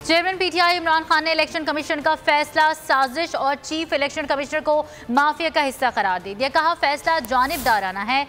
Chairman PTI Imran Khan ने election commission का फैसला साजिश और चीफ इलेक्शन कमिश्नर को माफिया का हिस्सा करार दे दिया। कहा फैसला जानिबदाराना है।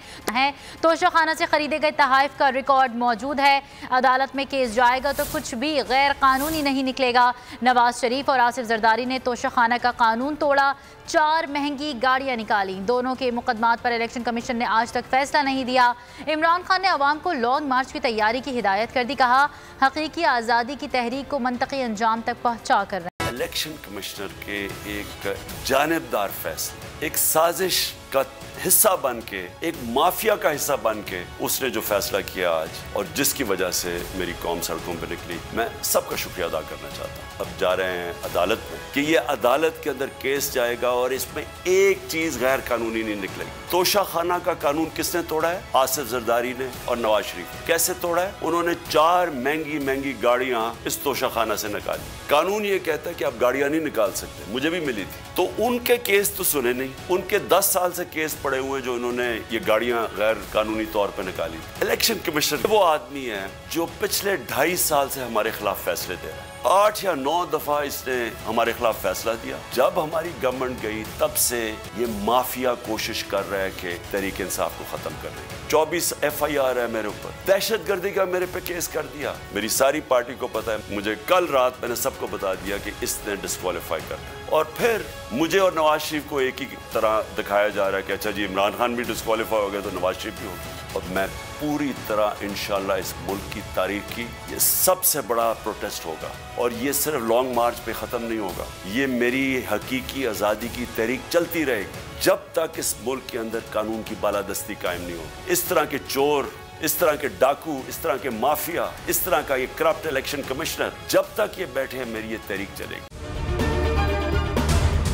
तोशाखाना से खरीदे गए तहाइफ का रिकॉर्ड मौजूद है। अदालत में केस जाएगा तो कुछ भी गैर कानूनी नहीं निकलेगा। नवाज शरीफ और आसिफ जरदारी ने तोशाखाना का कानून तोड़ा, 4 महंगी गाड़ियां निकाली। दोनों के मुकदमात पर इलेक्शन कमीशन ने आज तक फैसला नहीं दिया। इमरान खान ने अवाम को लॉन्ग मार्च की तैयारी की हिदायत कर दी। कहा हकीकी आज़ादी की तहरीक को मंतकी अंजाम तक पहुंचा कर रहे हैं। इलेक्शन कमिश्नर के एक जानिबदार फैसले, एक साजिश का हिस्सा बन के, एक माफिया का हिस्सा बन के उसने जो फैसला किया आज, और जिसकी वजह से मेरी कौम सड़कों पर निकली, मैं सबका शुक्रिया अदा करना चाहता हूँ। अब जा रहे हैं अदालत में कि ये अदालत के अंदर केस जाएगा और इसमें एक चीज गैर कानूनी नहीं निकलेगी। तोशाखाना का कानून किसने तोड़ा है? आसिफ जरदारी ने और नवाज शरीफ। कैसे तोड़ा है? उन्होंने 4 महंगी महंगी गाड़ियां इस तोशाखाना से निकाली। कानून ये कहता है कि आप गाड़ियां नहीं निकाल सकते, मुझे भी मिली थी। तो उनके केस तो सुने नहीं, उनके 10 साल से केस पड़े हुए जो इन्होंने ये गाड़ियां गैर कानूनी तौर पर निकाली। इलेक्शन कमिश्नर वो आदमी है जो पिछले 2.5 साल से हमारे खिलाफ फैसले दे रहा है। 8 या 9 दफा इसने हमारे खिलाफ फैसला दिया। जब हमारी गवर्नमेंट गई तब से ये माफिया कोशिश कर रहा है कि तहरीक इंसाफ को खत्म कर रही है। 24 FIR है मेरे ऊपर, दहशतगर्दी का मेरे पे केस कर दिया। मेरी सारी पार्टी को पता है। मुझे कल रात मैंने सबको बता दिया कि इसने डिस्क्वालीफाई कर दिया। और फिर मुझे और नवाज शरीफ को एक ही तरह दिखाया जा रहा है कि अच्छा जी इमरान खान भी डिस्क्वालीफाई हो गया तो नवाज शरीफ भी हो गया। और मैं पूरी तरह इंशाल्लाह इस मुल्क की तारीख की ये सबसे बड़ा प्रोटेस्ट होगा, और ये सिर्फ लॉन्ग मार्च पे ख़त्म नहीं होगा। ये मेरी हकीकी आज़ादी की तहरीक चलती रहेगी जब तक इस मुल्क के अंदर कानून की बालादस्ती कायम नहीं होगी। इस तरह के चोर, इस तरह के डाकू, इस तरह के माफिया, इस तरह का ये करप्ट इलेक्शन कमिश्नर जब तक ये बैठे हैं, मेरी ये तहरीक चलेगी।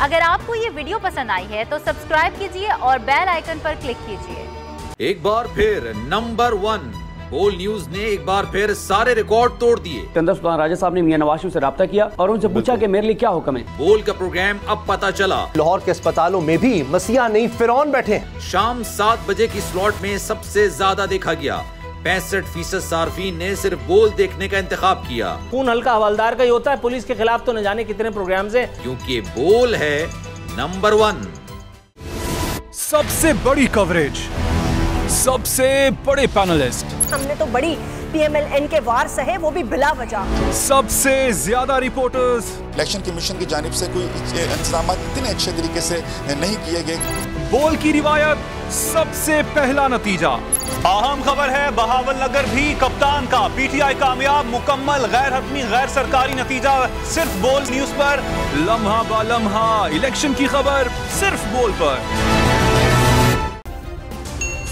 अगर आपको ये वीडियो पसंद आई है तो सब्सक्राइब कीजिए और बेल आइकन पर क्लिक कीजिए। एक बार फिर नंबर 1 बोल न्यूज ने एक बार फिर सारे रिकॉर्ड तोड़ दिए। सिकंदर सुल्तान राजा साहब ने मियां नवाज शरीफ से राब्ता किया और उनसे पूछा कि मेरे लिए क्या हुक्म है। बोल का प्रोग्राम अब पता चला। लाहौर के अस्पतालों में भी मसीहा नहीं फिरौन बैठे हैं। शाम 7 बजे की स्लॉट में सबसे ज्यादा देखा गया। 65% सार्फिन ने सिर्फ बोल देखने का इंतखाब किया। खून हल्का हवलदार का ही होता है, पुलिस के खिलाफ तो न जाने कितने प्रोग्राम्स हैं। क्योंकि बोल है नंबर 1। सबसे बड़ी कवरेज, सबसे बड़े पैनलिस्ट, हमने तो बड़ी PMLN के वार सहे, वो भी बिला वजह। सबसे ज्यादा रिपोर्टर्स। इलेक्शन कमीशन की जानिब से कोई इंतजाम इतने अच्छे तरीके से नहीं किए गए। बोल की रिवायत, सबसे पहला नतीजा। अहम खबर है बहावल नगर भी कप्तान का, PTI कामयाब, मुकम्मल गैर हतमी गैर सरकारी नतीजा सिर्फ बोल न्यूज पर। लम्हा बा लम्हा इलेक्शन की खबर सिर्फ बोल पर।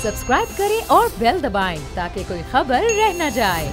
सब्सक्राइब करें और बेल दबाएं ताकि कोई खबर रह न जाए।